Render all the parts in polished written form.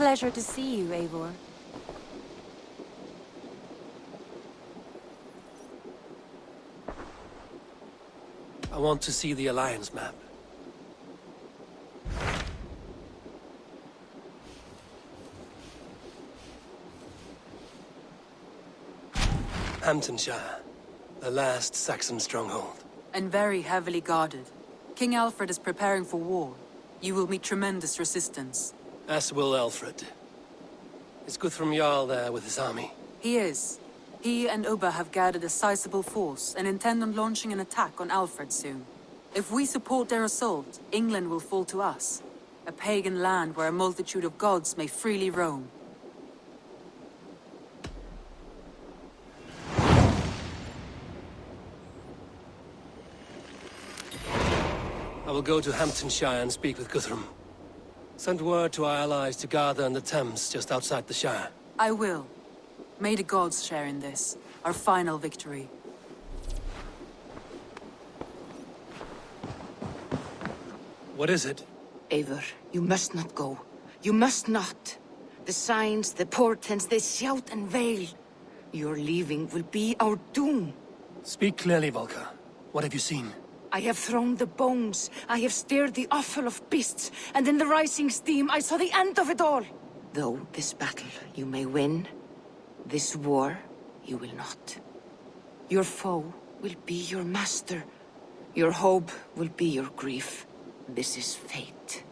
pleasure to see you, Eivor. I want to see the Alliance map. Hامtonshaire, the last Saxon stronghold. And very heavily guarded. King Alfred is preparing for war. You will meet tremendous resistance. As will Alfred. Is Guthrum Jarl there with his army? He is. He and Ubba have gathered a sizable force and intend on launching an attack on Alfred soon. If we support their assault, England will fall to us. A pagan land where a multitude of gods may freely roam. I will go to Hambtonshire and speak with Guthrum. Send word to our allies to gather in the Thames just outside the Shire. I will. May the gods share in this, our final victory. What is it? Eivor, you must not go. You must not. The signs, the portents, they shout and wail. Your leaving will be our doom. Speak clearly, Volker. What have you seen? I have thrown the bones, I have stirred the offal of beasts, and in the rising steam I saw the end of it all. Though this battle you may win, this war you will not. Your foe will be your master. Your hope will be your grief. This is fate.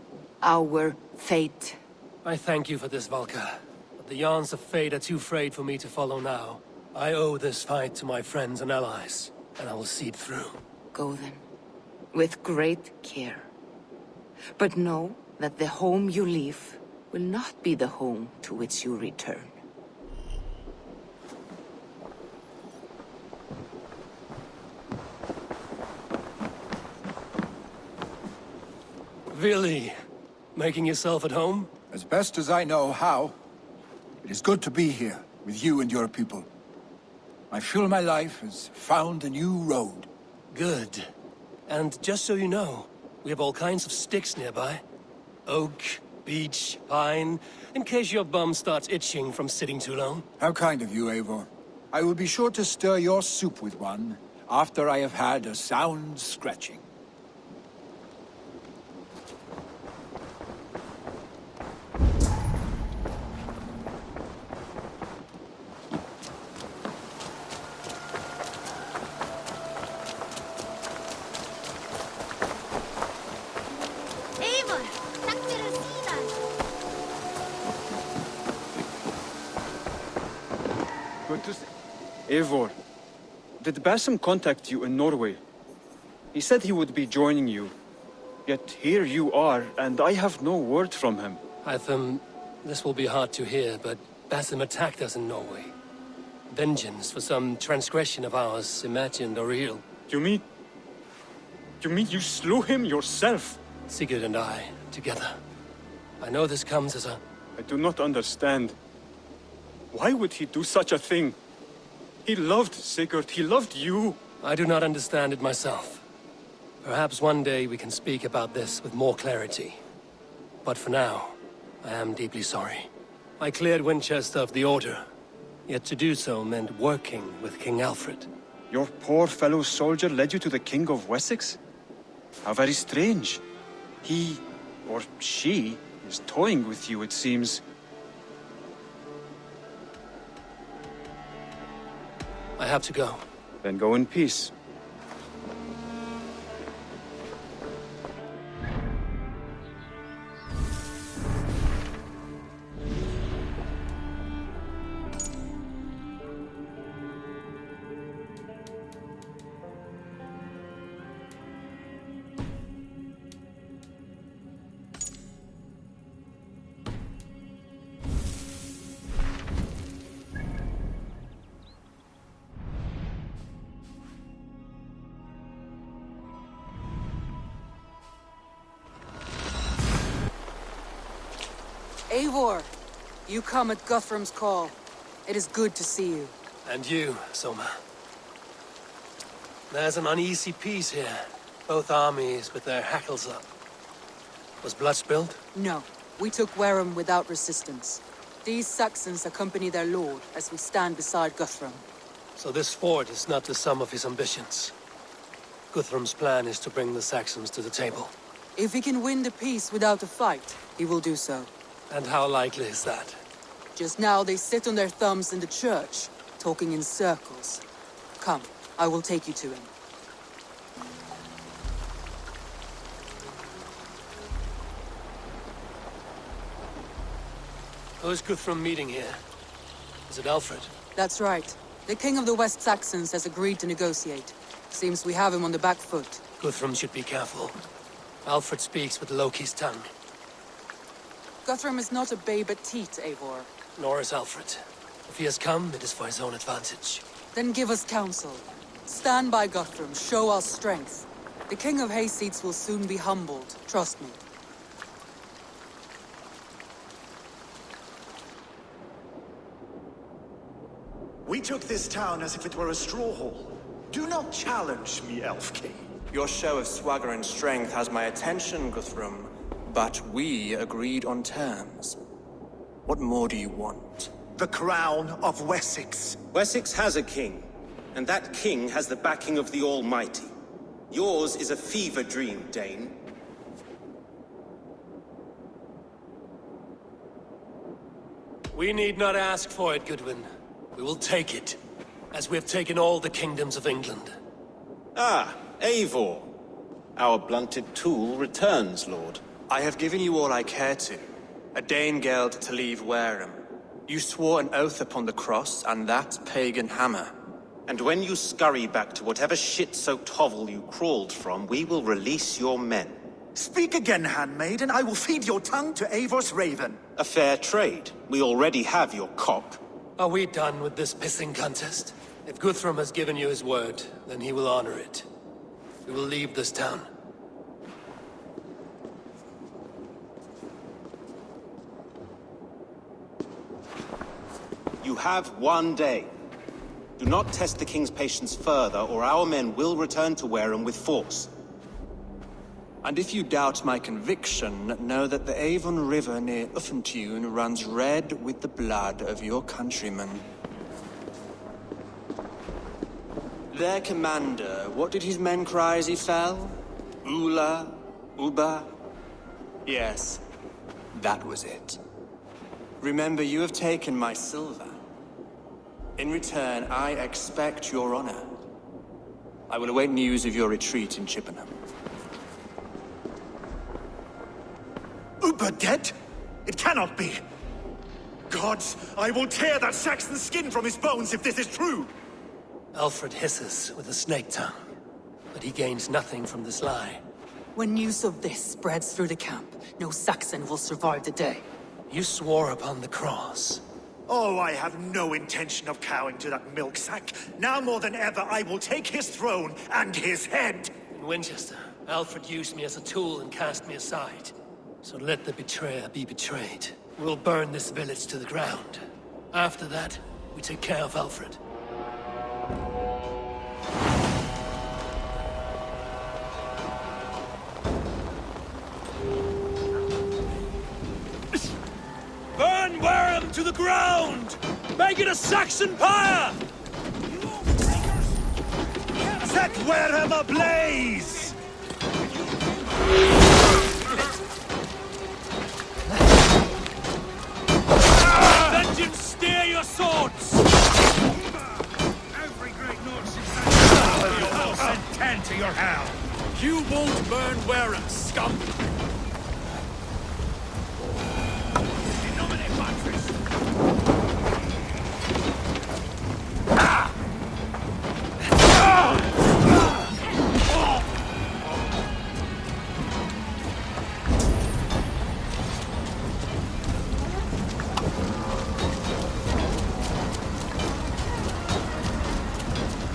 Our fate. I thank you for this, Volker. But the yarns of fate are too frayed for me to follow now. I owe this fight to my friends and allies, and I will see it through. Go then. With great care. But know that the home you leave will not be the home to which you return. Really? Making yourself at home? As best as I know how. It is good to be here, with you and your people. I feel my life has found a new road. Good. And just so you know, we have all kinds of sticks nearby. Oak, beech, pine, in case your bum starts itching from sitting too long. How kind of you, Eivor. I will be sure to stir your soup with one, after I have had a sound scratching. Eivor, did Basim contact you in Norway? He said he would be joining you. Yet here you are, and I have no word from him. Hytham, this will be hard to hear, but Basim attacked us in Norway. Vengeance for some transgression of ours, imagined or real. You mean you slew him yourself? Sigurd and I, together. I know this comes as a... I do not understand. Why would he do such a thing? He loved Sigurd, he loved you. I do not understand it myself. Perhaps one day we can speak about this with more clarity. But for now, I am deeply sorry. I cleared Winchester of the Order, yet to do so meant working with King Alfred. Your poor fellow soldier led you to the King of Wessex? How very strange. He, or she, is toying with you, it seems. I have to go. Then go in peace. Eivor, you come at Guthrum's call. It is good to see you. And you, Soma. There's an uneasy peace here. Both armies with their hackles up. Was blood spilled? No. We took Wareham without resistance. These Saxons accompany their lord as we stand beside Guthrum. So this fort is not the sum of his ambitions. Guthrum's plan is to bring the Saxons to the table. If he can win the peace without a fight, he will do so. And how likely is that? Just now they sit on their thumbs in the church, talking in circles. Come, I will take you to him. Who is Guthrum meeting here? Is it Alfred? That's right. The king of the West Saxons has agreed to negotiate. Seems we have him on the back foot. Guthrum should be careful. Alfred speaks with Loki's tongue. Guthrum is not a babe at teat, Eivor. Nor is Alfred. If he has come, it is for his own advantage. Then give us counsel. Stand by Guthrum, show our strength. The king of Hayseeds will soon be humbled, trust me. We took this town as if it were a straw hall. Do not challenge me, Elf King. Your show of swagger and strength has my attention, Guthrum. But we agreed on terms. What more do you want? The crown of Wessex. Wessex has a king, and that king has the backing of the Almighty. Yours is a fever dream, Dane. We need not ask for it, Goodwin. We will take it, as we have taken all the kingdoms of England. Ah, Eivor. Our blunted tool returns, Lord. I have given you all I care to. A Danegeld to leave Wareham. You swore an oath upon the cross, and that pagan hammer. And when you scurry back to whatever shit-soaked hovel you crawled from, we will release your men. Speak again, handmaid, and I will feed your tongue to Eivor's raven. A fair trade. We already have your cock. Are we done with this pissing contest? If Guthrum has given you his word, then he will honor it. We will leave this town. You have 1 day. Do not test the king's patience further, or our men will return to Wareham with force. And if you doubt my conviction, know that the Avon River near Uffentune runs red with the blood of your countrymen. Their commander, what did his men cry as he fell? Ula? Uba? Yes, that was it. Remember, you have taken my silver. In return, I expect your honor. I will await news of your retreat in Chippenham. Uber dead? It cannot be. Gods, I will tear that Saxon's skin from his bones if this is true. Alfred hisses with a snake tongue, but he gains nothing from this lie. When news of this spreads through the camp, no Saxon will survive the day. You swore upon the cross. Oh, I have no intention of cowing to that milk sack. Now more than ever, I will take his throne and his head. In Winchester, Alfred used me as a tool and cast me aside. So let the betrayer be betrayed. We'll burn this village to the ground. After that, we take care of Alfred. Burn Wareham to the ground! Make it a Saxon pyre! Set Wareham ablaze! Vengeance, steer your swords! Every great Norse is your house and 10 to your hell. You won't burn Wareham, scum!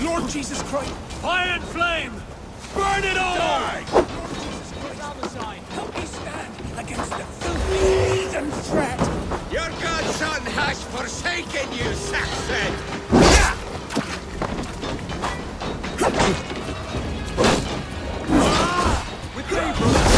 Lord Jesus Christ! Fire and flame! Burn it all! Die! Help me stand against the filthy heathen threat! Your godson has forsaken you, Saxon! With me, brother!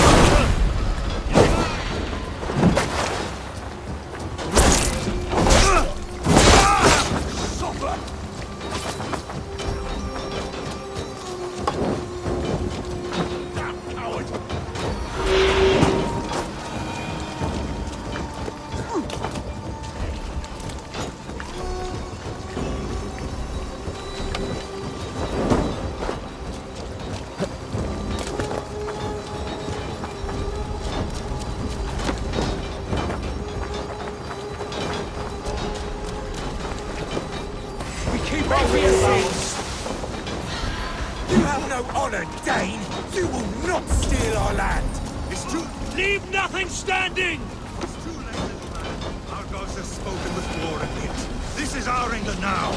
You have no honor, Dane! You will not steal our land! It's too... Leave nothing standing! It's too late, little man. Our gods have spoken with war and it. This is our England now!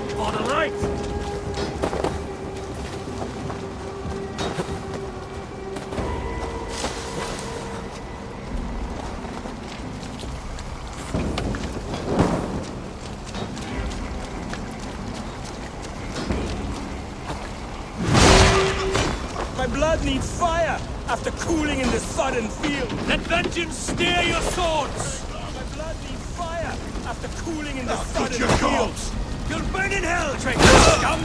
For the light! My blood needs fire after cooling in the sodden field. Let vengeance steer your swords! My blood needs fire after cooling in the sodden your field. gods! You'll burn in hell, traitor scum!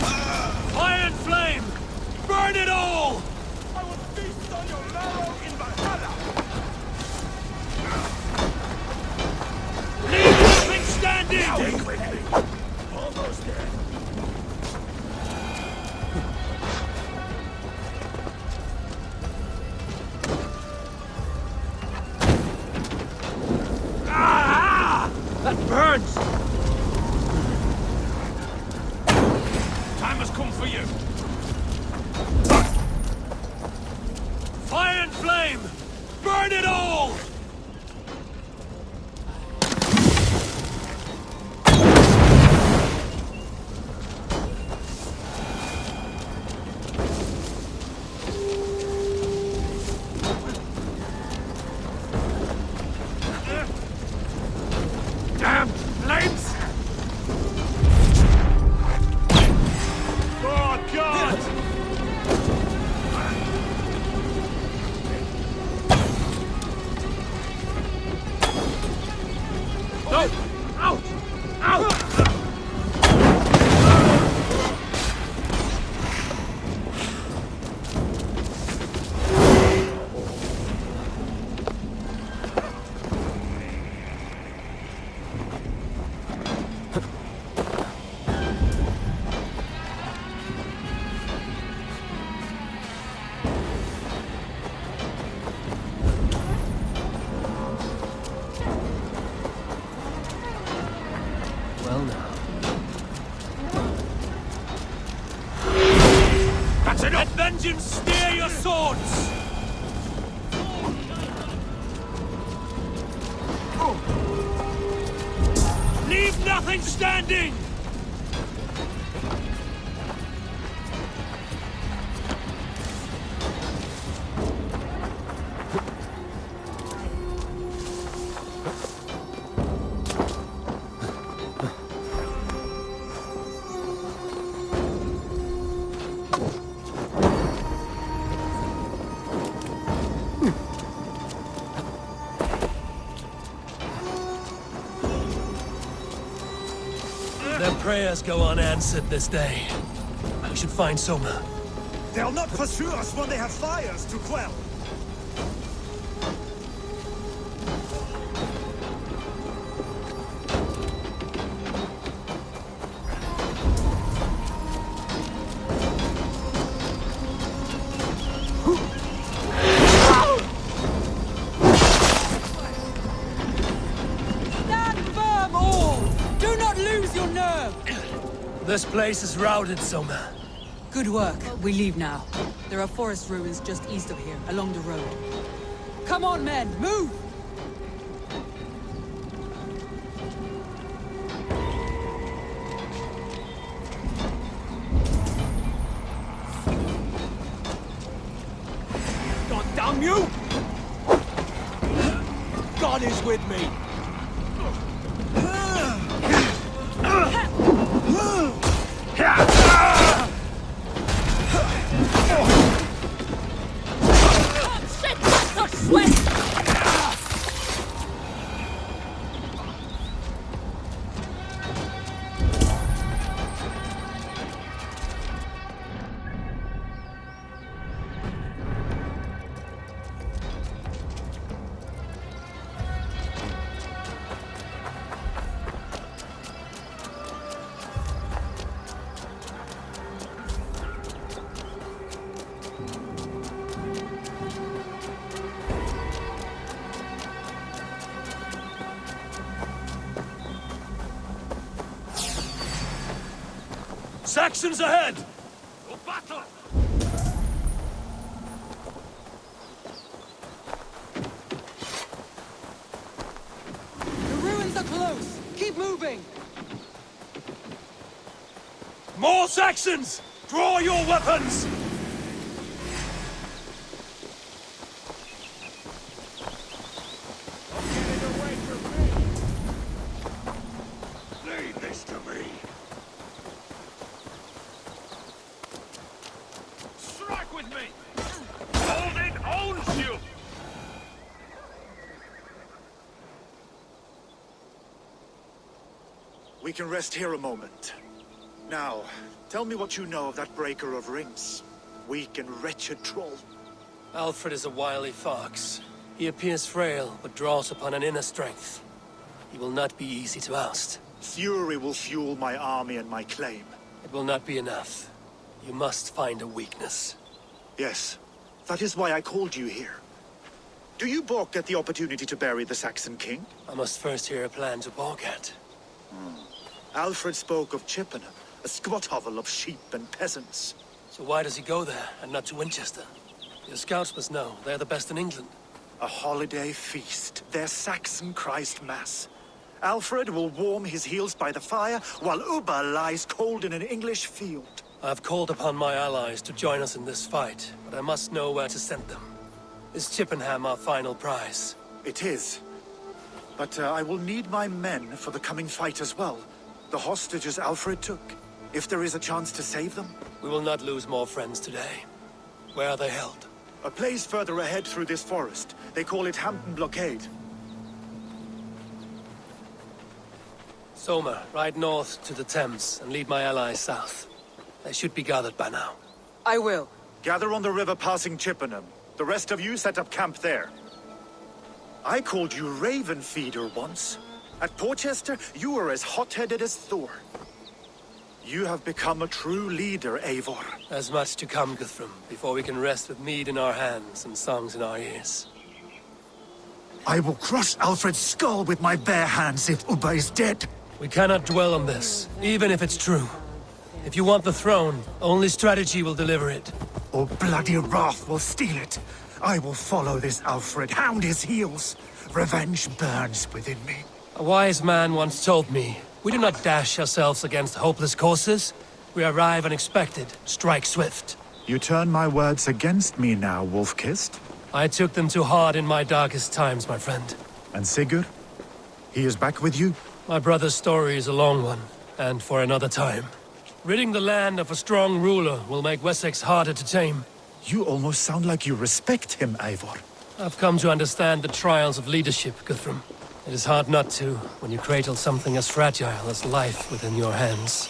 Fire and flame! Burn it all! I will feast on your marrow in Valhalla. Leave nothing standing! Stay with me! Almost there. That burns! Time has come for you. Fire and flame! Burn it all! Damn flames! Oh, God! No! Out! Out! Well now. That's enough! Let vengeance steer your swords! Leave nothing standing! Their prayers go unanswered this day. We should find Soma. They'll not pursue us when they have fires to quell! Stand firm, all! Do not lose your nerve! This place is routed, Soma. Good work. We leave now. There are forest ruins just east of here, along the road. Come on, men! Move! God damn you! God is with me! Shit! Such sweat! Saxons ahead! To battle! The ruins are close! Keep moving! More Saxons! Draw your weapons! Leave this to me. Strike with me! Odin owns you! We can rest here a moment. Now, tell me what you know of that breaker of rings. Weak and wretched troll. Alfred is a wily fox. He appears frail, but draws upon an inner strength. He will not be easy to oust. Fury will fuel my army and my claim. It will not be enough. You must find a weakness. Yes, that is why I called you here. Do you balk at the opportunity to bury the Saxon king? I must first hear a plan to balk at. Alfred spoke of Chippenham, a squat hovel of sheep and peasants. So why does he go there, and not to Winchester? Your scouts must know. They're the best in England. A holiday feast, their Saxon Christ Mass. Alfred will warm his heels by the fire, while Ubba lies cold in an English field. I have called upon my allies to join us in this fight, but I must know where to send them. Is Chippenham our final prize? It is. But I will need my men for the coming fight as well. The hostages Alfred took. If there is a chance to save them. We will not lose more friends today. Where are they held? A place further ahead through this forest. They call it Hampton Blockade. Somer, ride north to the Thames and lead my allies south. They should be gathered by now. I will. Gather on the river passing Chippenham. The rest of you set up camp there. I called you Raven Feeder once. At Porchester, you were as hot-headed as Thor. You have become a true leader, Eivor. There's much to come, Guthrum, before we can rest with mead in our hands and songs in our ears. I will crush Alfred's skull with my bare hands if Ubba is dead. We cannot dwell on this, even if it's true. If you want the throne, only strategy will deliver it. Or bloody wrath will steal it. I will follow this Alfred, hound his heels. Revenge burns within me. A wise man once told me, we do not dash ourselves against hopeless courses. We arrive unexpected, strike swift. You turn my words against me now, Wolf-Kissed. I took them too hard in my darkest times, my friend. And Sigurd? He is back with you? My brother's story is a long one, and for another time. Ridding the land of a strong ruler will make Wessex harder to tame. You almost sound like you respect him, Eivor. I've come to understand the trials of leadership, Guthrum. It is hard not to, when you cradle something as fragile as life within your hands.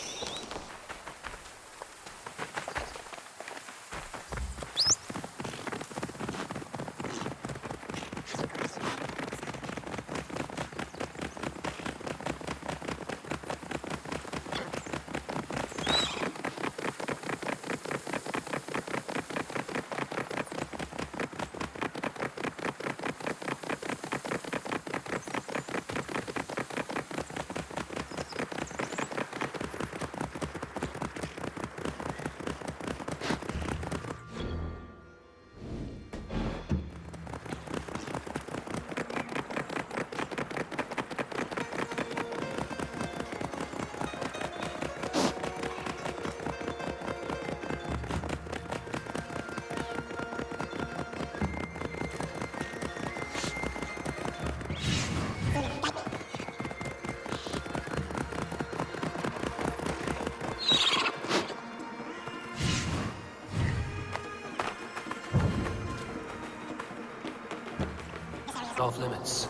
Off limits.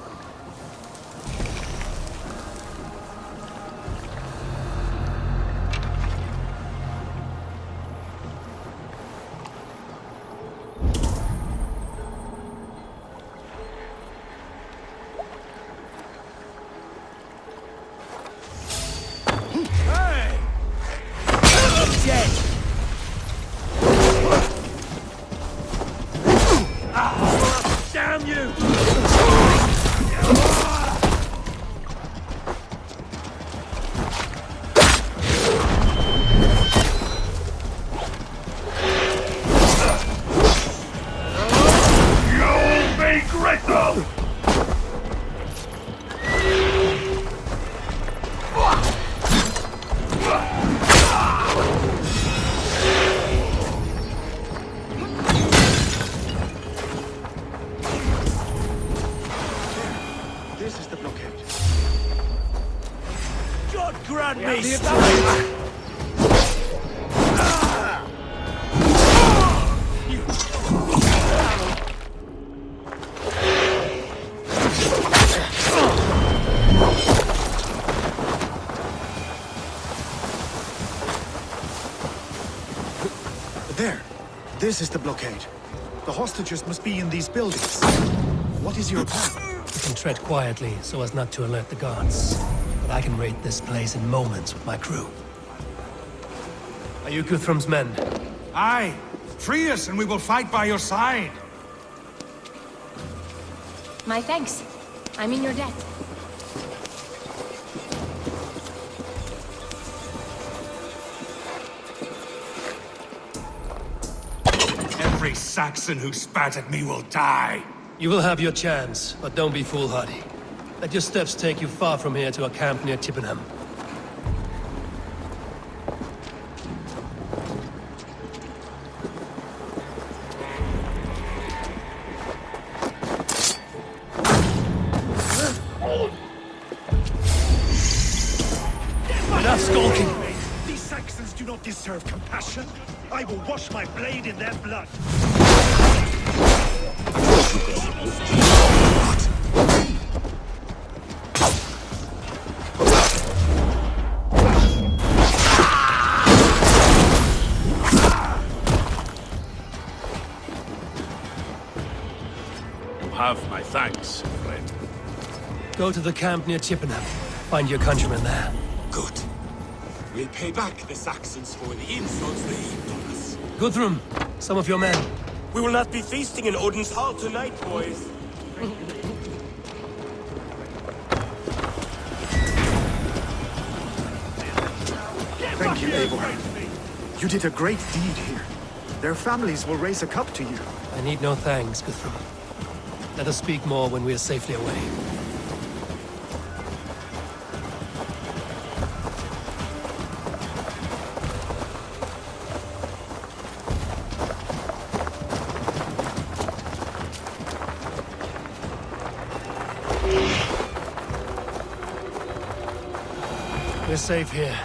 Hey! Dead! Damn you! Grant me strength! There. This is the blockade. The hostages must be in these buildings. What is your plan? You can tread quietly so as not to alert the guards. But I can raid this place in moments with my crew. Are you Guthrum's men? Aye. Free us and we will fight by your side. My thanks. I'm in your debt. Every Saxon who spat at me will die. You will have your chance, but don't be foolhardy. Let your steps take you far from here to a camp near Chippenham. Enough skulking! These Saxons do not deserve compassion. I will wash my blade in their blood. You have my thanks, friend. Go to the camp near Chippenham. Find your countrymen there. Good. We'll pay back the Saxons for the insults they heaped on us. Guthrum, some of your men. We will not be feasting in Odin's hall tonight, boys. Thank you, Eivor. You did a great deed here. Their families will raise a cup to you. I need no thanks, Guthrum. Let us speak more when we are safely away. We're safe here.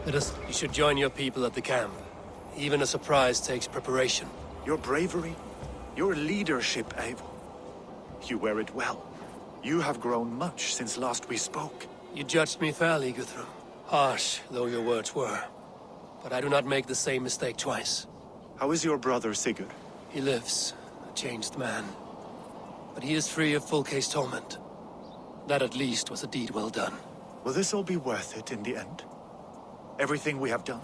Let us... You should join your people at the camp. Even a surprise takes preparation. Your bravery, your leadership, Eivor. You wear it well. You have grown much since last we spoke. You judged me fairly, Guthrum. Harsh though your words were. But I do not make the same mistake twice. How is your brother, Sigurd? He lives, a changed man. But he is free of full case torment. That at least was a deed well done. Will this all be worth it in the end? Everything we have done?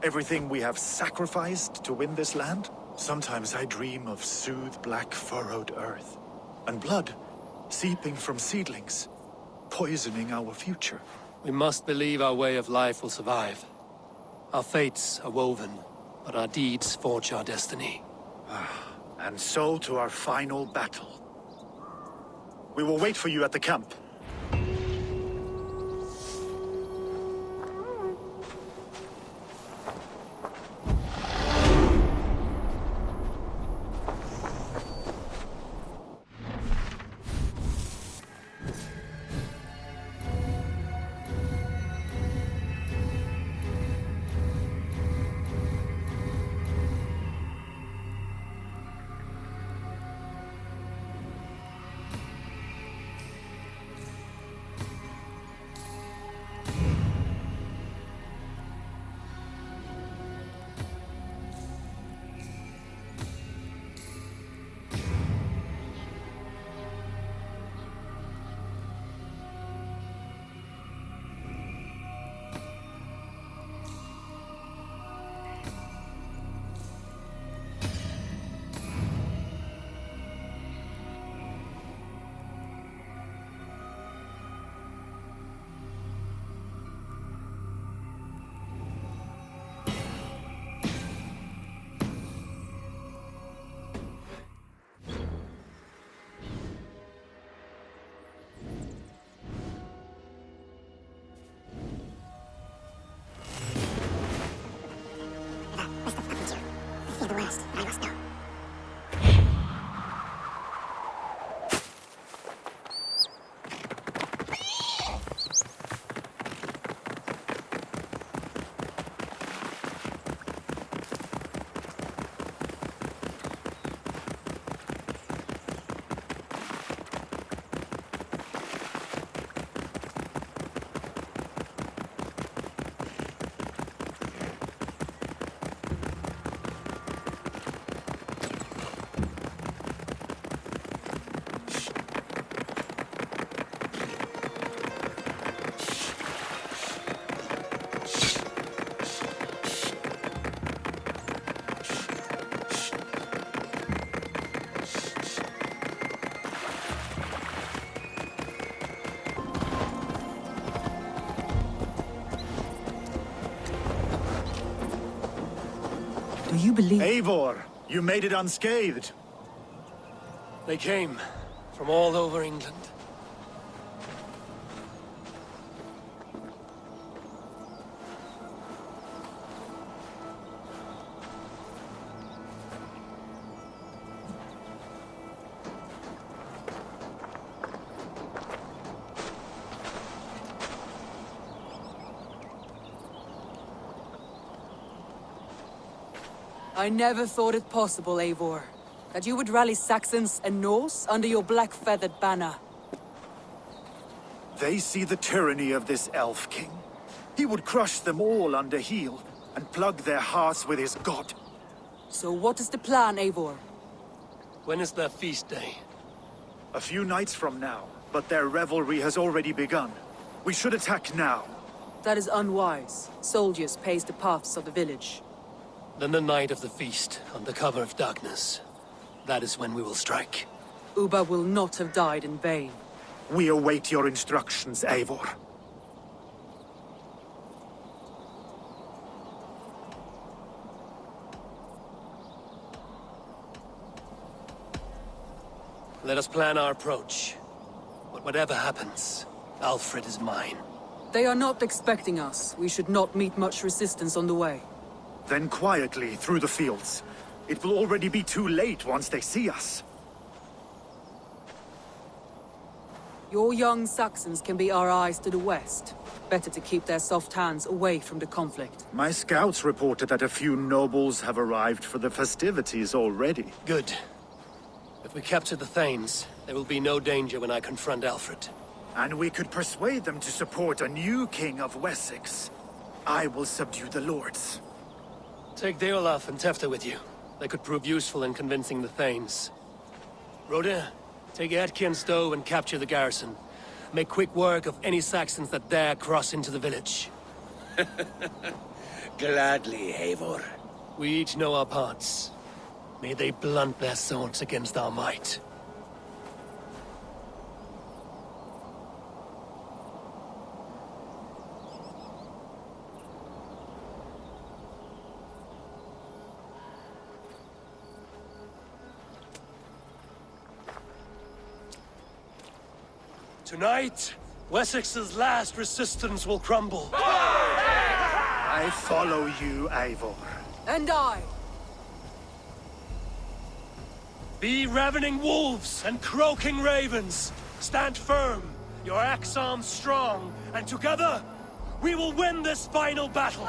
Everything we have sacrificed to win this land? Sometimes I dream of soothed black furrowed earth. And blood seeping from seedlings, poisoning our future. We must believe our way of life will survive. Our fates are woven, but our deeds forge our destiny. And so to our final battle. We will wait for you at the camp. you believe... Eivor, you made it unscathed. They came from all over England. I never thought it possible, Eivor, that you would rally Saxons and Norse under your black-feathered banner. They see the tyranny of this elf king. He would crush them all under heel and plug their hearts with his god. So what is the plan, Eivor? When is their feast day? A few nights from now, but their revelry has already begun. We should attack now. That is unwise. Soldiers pace the paths of the village. Then the night of the feast, under cover of darkness. That is when we will strike. Ubba will not have died in vain. We await your instructions, Eivor. Let us plan our approach. But whatever happens, Alfred is mine. They are not expecting us. We should not meet much resistance on the way. Then quietly through the fields. It will already be too late once they see us. Your young Saxons can be our eyes to the west. Better to keep their soft hands away from the conflict. My scouts reported that a few nobles have arrived for the festivities already. Good. If we capture the Thanes, there will be no danger when I confront Alfred. And we could persuade them to support a new king of Wessex. I will subdue the lords. Take Deolaf and Tefta with you. They could prove useful in convincing the Thanes. Rhoda, take Edki and Stowe and capture the garrison. Make quick work of any Saxons that dare cross into the village. Gladly, Eivor. We each know our parts. May they blunt their swords against our might. Tonight, Wessex's last resistance will crumble. I follow you, Eivor. And I! Be ravening wolves and croaking ravens. Stand firm, your axe arms strong, and together, we will win this final battle.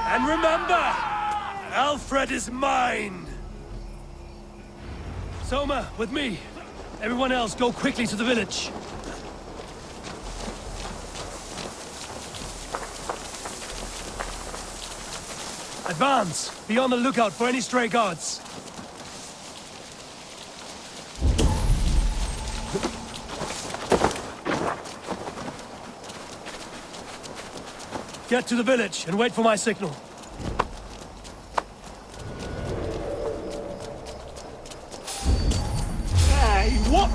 And remember, Alfred is mine. Soma, with me. Everyone else, go quickly to the village. Advance! Be on the lookout for any stray guards. Get to the village and wait for my signal. Hey, what?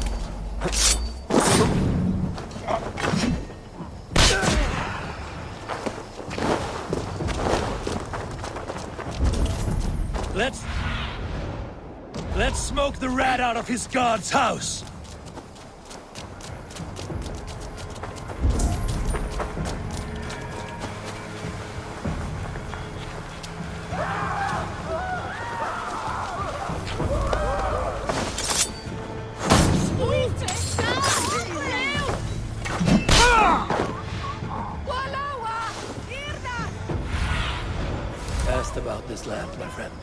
Let's smoke the rat out of his guard's house. Asked about this land, my friend.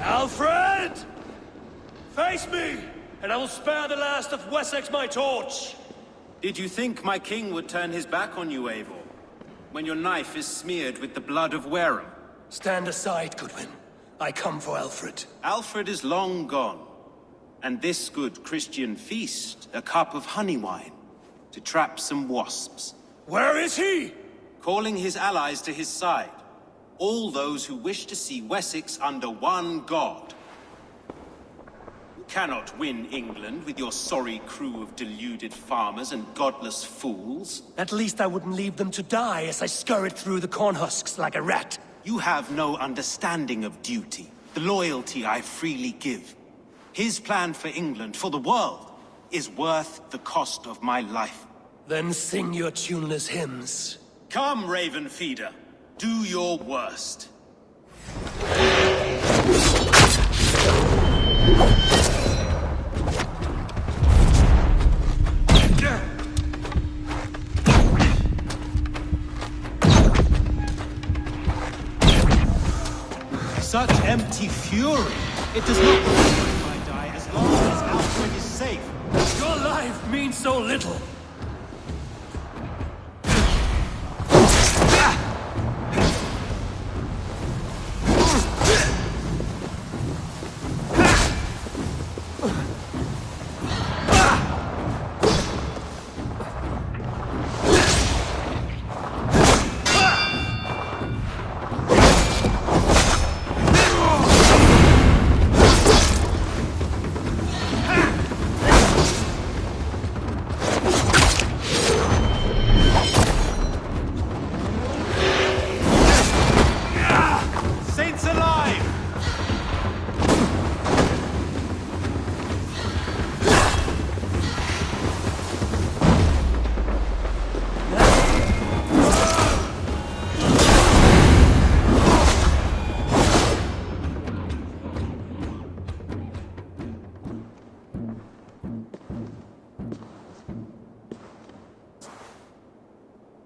Alfred! Face me, and I will spare the last of Wessex my torch! Did you think my king would turn his back on you, Eivor? When your knife is smeared with the blood of Wareham? Stand aside, Goodwin. I come for Alfred. Alfred is long gone. And this good Christian feast, a cup of honey wine, to trap some wasps. Where is he? Calling his allies to his side. All those who wish to see Wessex under one god. You cannot win England with your sorry crew of deluded farmers and godless fools. At least I wouldn't leave them to die as I scurried through the corn husks like a rat. You have no understanding of duty, the loyalty I freely give. His plan for England, for the world, is worth the cost of my life. Then sing your tuneless hymns. Come, Raven Feeder. Do your worst. Such empty fury. It does not matter if I die as long as Alfred is safe. Your life means so little.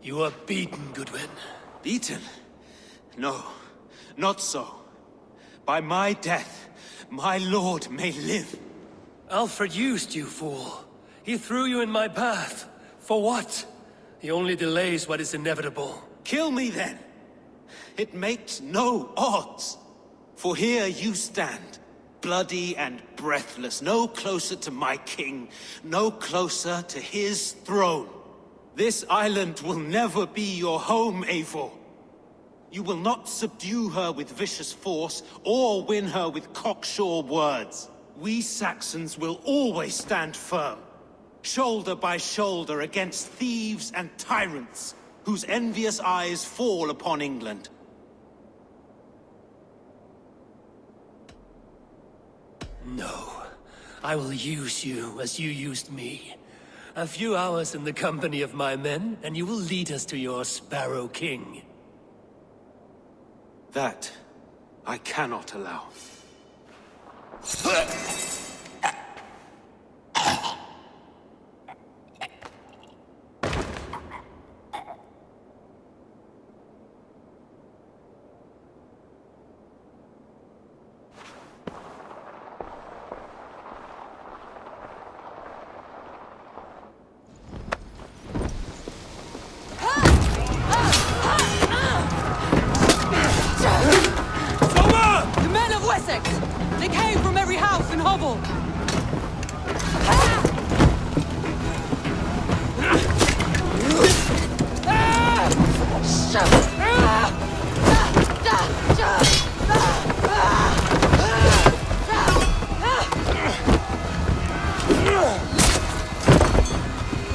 You are beaten, Goodwin. Beaten? No, not so. By my death, my lord may live. Alfred used you, fool. He threw you in my path. For what? He only delays what is inevitable. Kill me then. It makes no odds. For here you stand, bloody and breathless, no closer to my king, no closer to his throne. This island will never be your home, Eivor. You will not subdue her with vicious force, or win her with cocksure words. We Saxons will always stand firm, shoulder by shoulder against thieves and tyrants, whose envious eyes fall upon England. No. I will use you as you used me. A few hours in the company of my men, and you will lead us to your Sparrow King. That I cannot allow. They came from every house and hovel!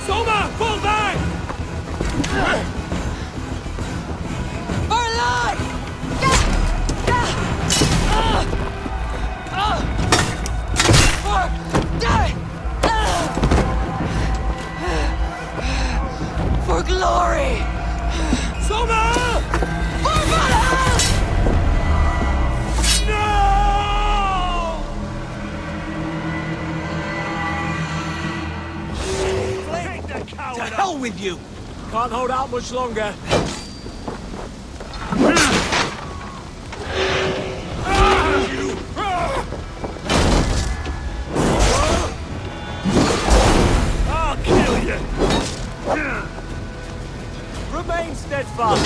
Soma, pull back! For life! For glory! Soma! For Valhalla! No! Take the coward! To hell with you! Can't hold out much longer. I'll kill you! Remain steadfast!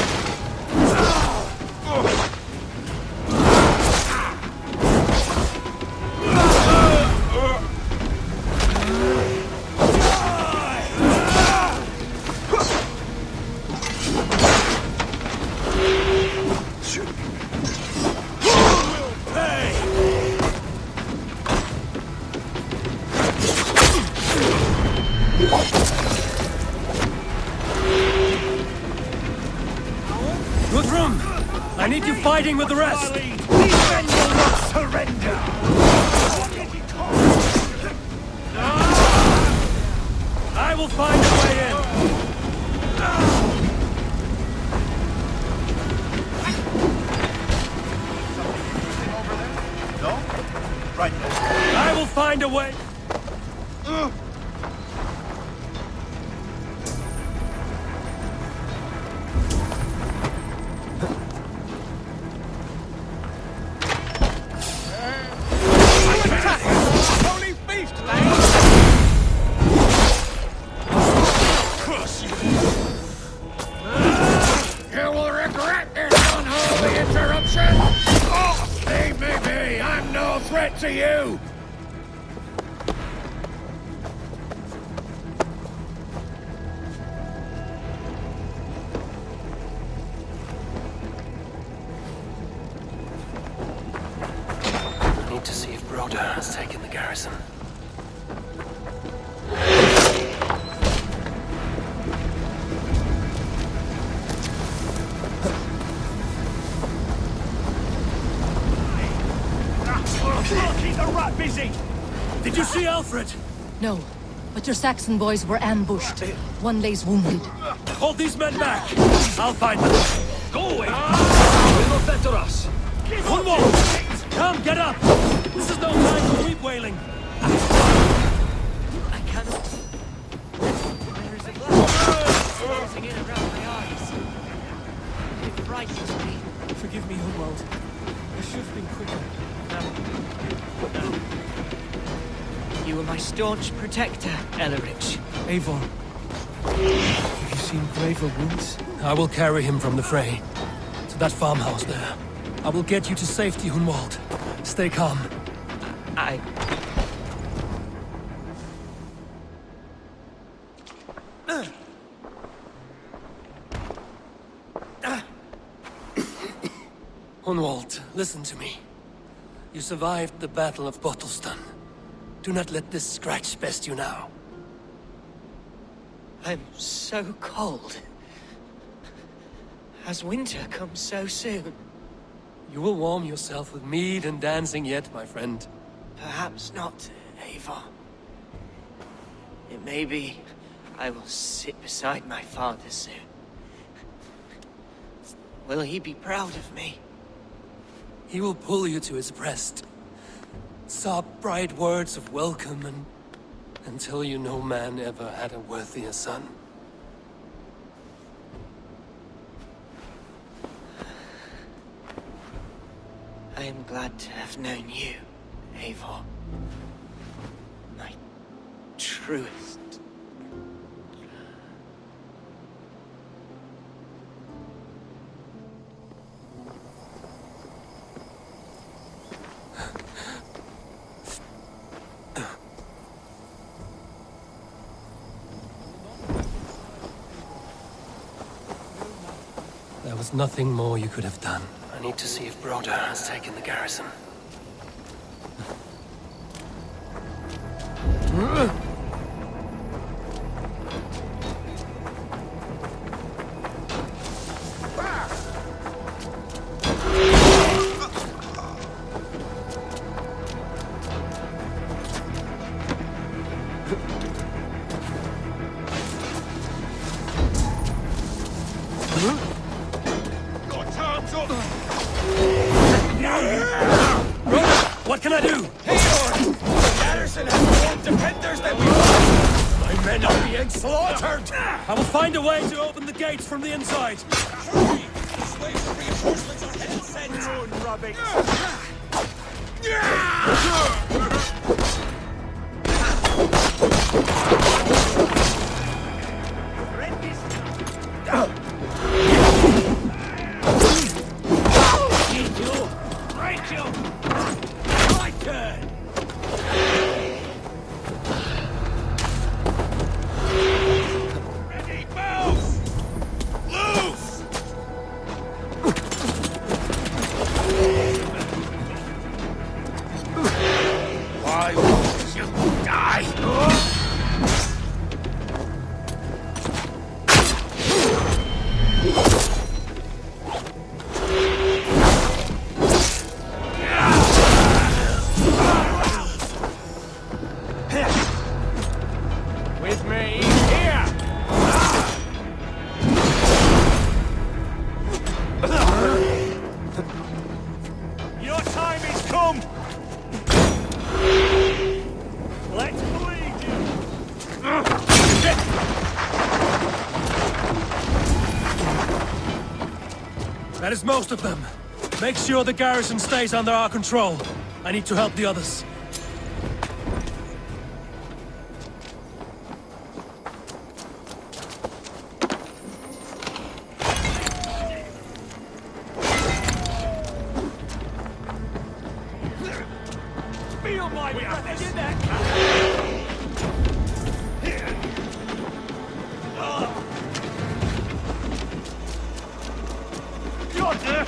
fighting with the rest! These men will not surrender! I will find a way in! No? Right. I will find a way! Holy feast, lads! Crush you! You will regret this unholy interruption! Leave me be! I'm no threat to you! I need to see if Broder has taken the garrison. Keep the rat busy! Did you see Alfred? No, but your Saxon boys were ambushed. One lays wounded. Hold these men back! I'll find them! Go away! Will not better us! One more! Come, get up! This is no time for weep wailing! I cannot. There is a glass closing in around my eyes. It frightens me. Forgive me, Hunwald. I should have been quicker. No. You were my staunch protector, Ellerich. Eivor, have you seen graver wounds? I will carry him from the fray. To that farmhouse there. I will get you to safety, Hunwald. Stay calm. I... Hunwald, listen to me. You survived the Battle of Bottleston. Do not let this scratch best you now. I'm so cold. Has winter come so soon? You will warm yourself with mead and dancing yet, my friend. Perhaps not, Eivor. It may be I will sit beside my father soon. Will he be proud of me? He will pull you to his breast. Sob bright words of welcome until you no man ever had a worthier son. I am glad to have known you, Eivor. My truest. There was nothing more you could have done. I need to see if Broder has taken the garrison. What can I do? Garrison has more defenders than we want! My men are being slaughtered! I will find a way to open the gates from the inside. Hurry! This way for reinforcements are hell sent! Rubbish! them! Let's bleed you! That is most of them. Make sure the garrison stays under our control. I need to help the others. Feel my breath in that! You're there!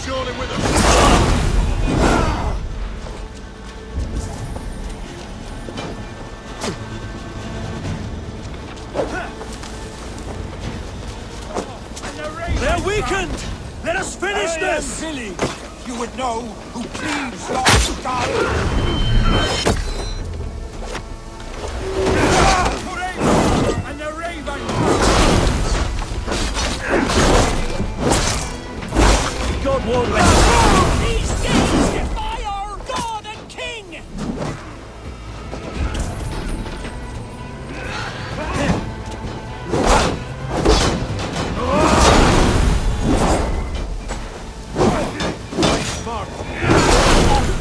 Surely with us! They're weakened! Let us finish this! Silly! You would know who cleaves your skull! And the raven! God won't let us. These days defy our God and King!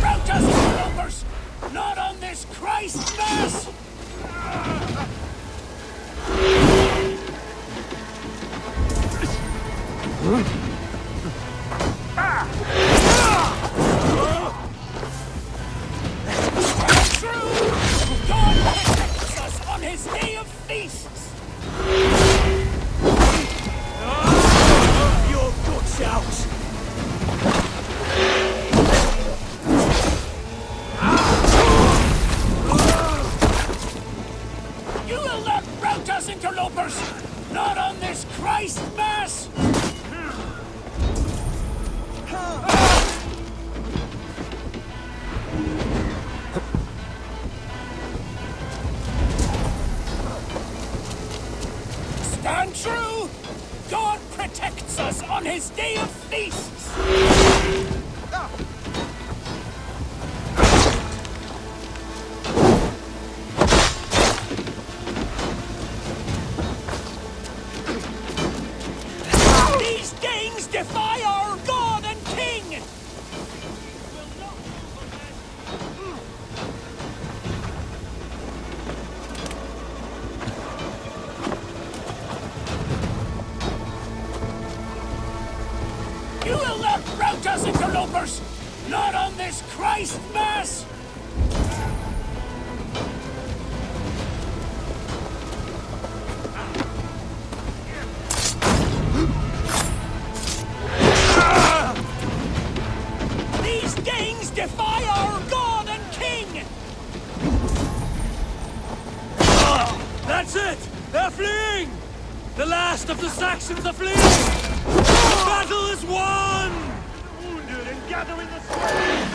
Rout us, interlopers! Not on this Christ Mass! God protects us on his day of feasts! Your guts out! You will not rout us, interlopers! Not on this Christ Mass! Stand true! God protects us on his day of feasts! These Danes defy our God and King! You will not rout us, interlopers! Not on this Christ Mass! These Danes defy our God and King! That's it! They're fleeing! The last of the Saxons are fleeing! The battle is won! Wounded and gathering the slain!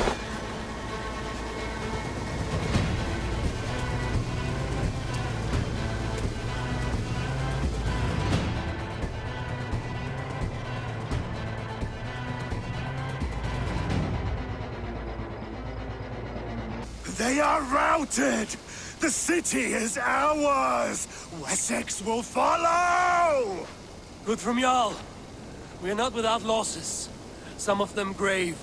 They are routed! The city is ours! Wessex will follow! Good from Jarl. We are not without losses. Some of them grave.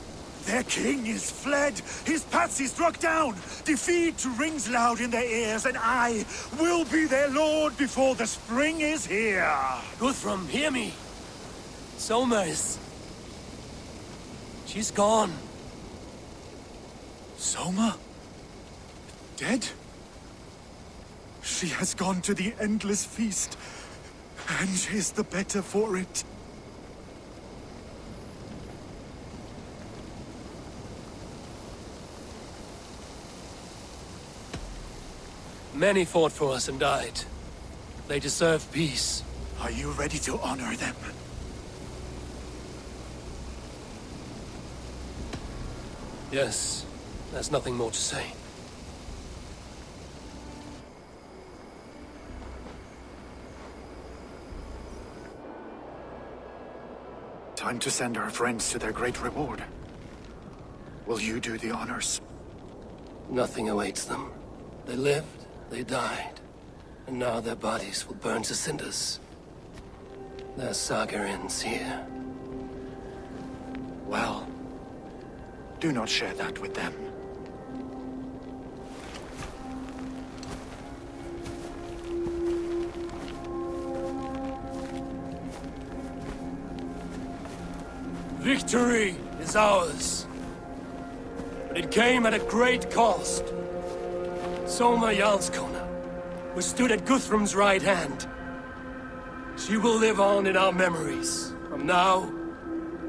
Their king is fled! His patsy struck down! Defeat rings loud in their ears, and I will be their lord before the spring is here! Guthrum, hear me. Soma is... she's gone. Soma? Dead? She has gone to the endless feast, and is the better for it. Many fought for us and died. They deserve peace. Are you ready to honor them? Yes, there's nothing more to say. Time to send our friends to their great reward. Will you do the honors? Nothing awaits them. They lived, they died, and now their bodies will burn to cinders. Their saga ends here. Well, do not share that with them. Victory is ours. But it came at a great cost. Soma Jarlskona, who stood at Guthrum's right hand. She will live on in our memories, from now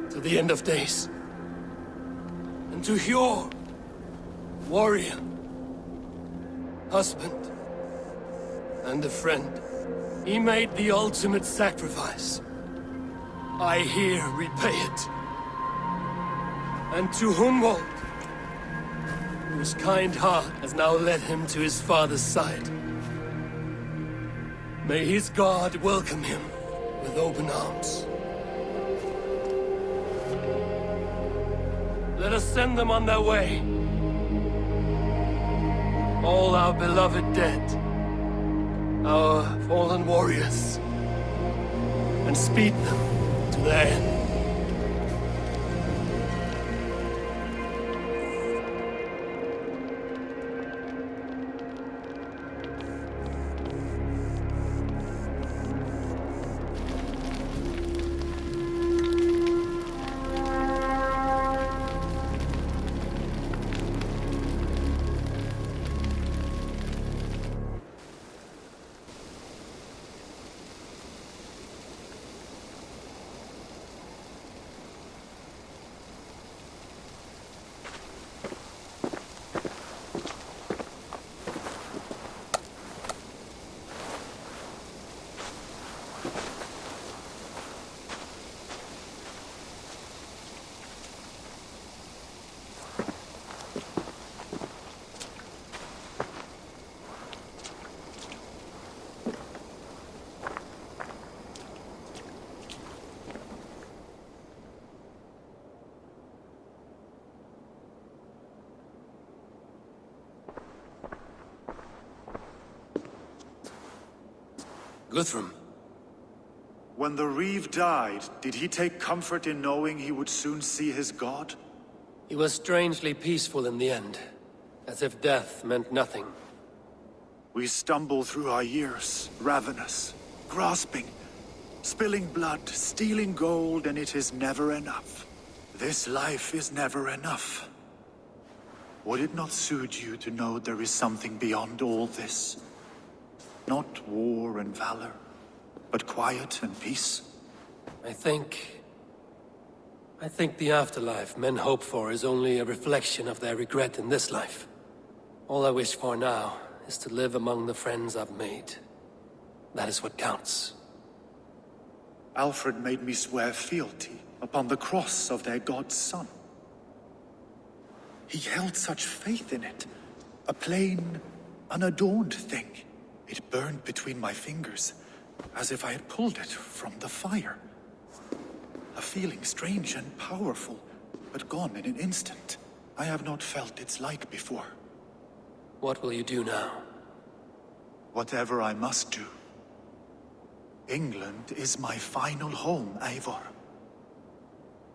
to the end of days. And to Hjor, warrior, husband, and a friend, he made the ultimate sacrifice. I here repay it. And to Humboldt, whose kind heart has now led him to his father's side. May his God welcome him with open arms. Let us send them on their way. All our beloved dead, our fallen warriors, and speed them to their end. Guthrum. When the Reeve died, did he take comfort in knowing he would soon see his god? He was strangely peaceful in the end, as if death meant nothing. We stumble through our years, ravenous, grasping, spilling blood, stealing gold, and it is never enough. This life is never enough. Would it not suit you to know there is something beyond all this? Not war and valor, but quiet and peace? I think the afterlife men hope for is only a reflection of their regret in this life. All I wish for now is to live among the friends I've made. That is what counts. Alfred made me swear fealty upon the cross of their god's son. He held such faith in it, a plain, unadorned thing. It burned between my fingers, as if I had pulled it from the fire. A feeling strange and powerful, but gone in an instant. I have not felt its like before. What will you do now? Whatever I must do. England is my final home, Eivor.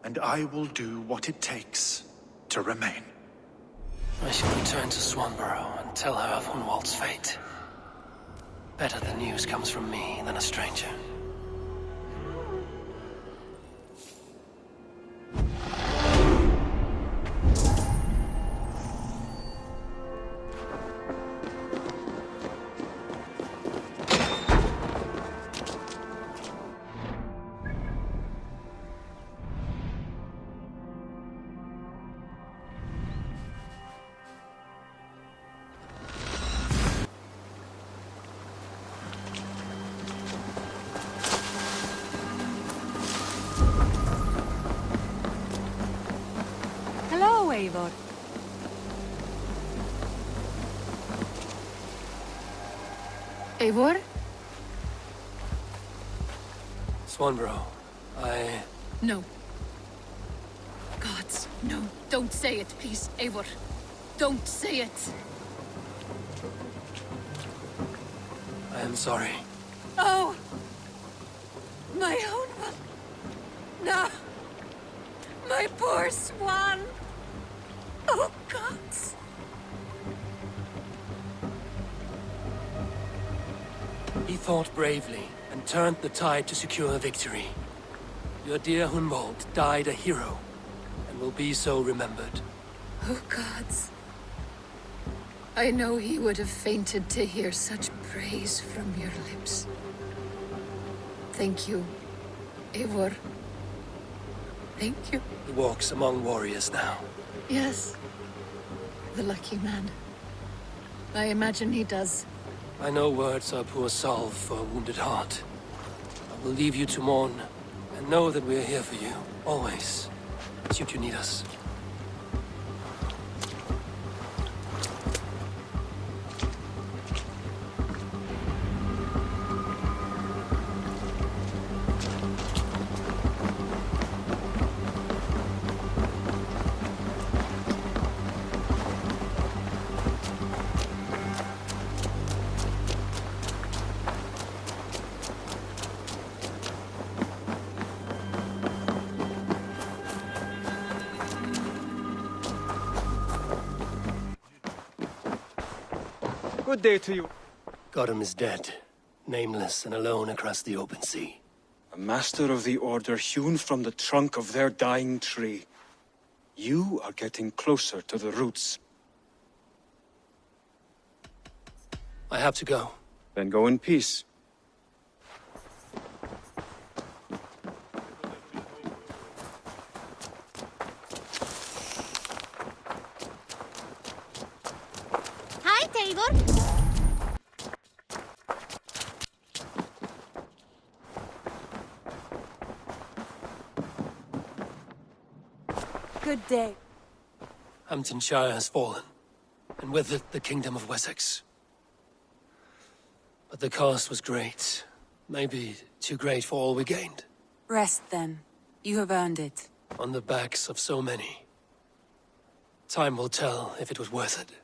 And I will do what it takes to remain. I should return to Swanborough and tell her of Hunwald's fate. Better the news comes from me than a stranger. Eivor. Eivor? Swanborough, No. Gods, no. Don't say it, please, Eivor. Don't say it. I am sorry. Oh! My own one. No! My poor swan! Oh, gods! He fought bravely and turned the tide to secure victory. Your dear Hunwald died a hero, and will be so remembered. Oh, gods. I know he would have fainted to hear such praise from your lips. Thank you, Eivor. Thank you. He walks among warriors now. Yes. The lucky man. I imagine he does. I know words are poor salve for a wounded heart. I will leave you to mourn, and know that we are here for you, always, should you need us. Good day to you. Godham is dead, nameless and alone across the open sea. A master of the Order hewn from the trunk of their dying tree. You are getting closer to the roots. I have to go. Then go in peace. Hi, Eivor. Good day. Hامtonshair has fallen, and with it the kingdom of Wessex. But the cost was great. Maybe too great for all we gained. Rest then. You have earned it. On the backs of so many. Time will tell if it was worth it.